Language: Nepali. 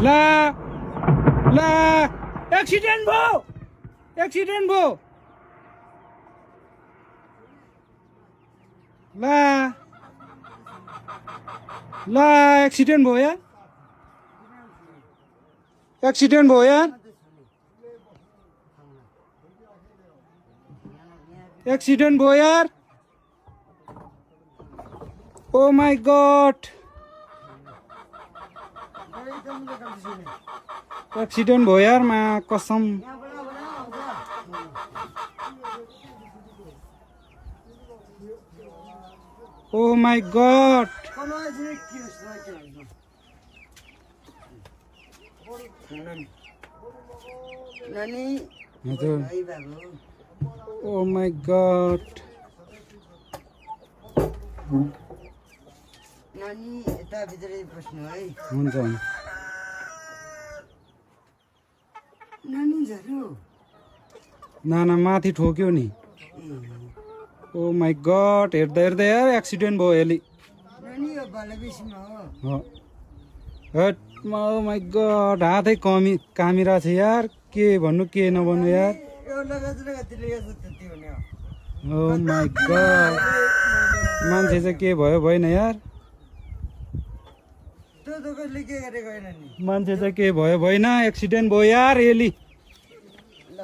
ला ला एक्सिडेन्ट भयो ला ला एक्सिडेन्ट भयो यार एक्सिडेन्ट भयो यार ओ माय गॉड एक्सिडेन्ट भयो यार मा कसम oh my God oh my God नानी यता भित्रै बस्नु है हुन्छ नानी झर्यो नाना माथि ठोक्यो नि ओ माय गॉड हेर्दा हेर्दा यार एक्सिडेन्ट भयो यसले नानी यो बालाबेसीमा हो हट ओ माय गॉड हातै कामिरा छ यार के भन्नु के नभन्नु यार यो लगातिर यो त्यति हुने हो ओ माय गॉड मान्छे चाहिँ के भयो भएन यार त्यो त कसले के गरेको होइन नि मान्छे चाहिँ के भयो भएन एक्सिडेन्ट भयो यार यसले ल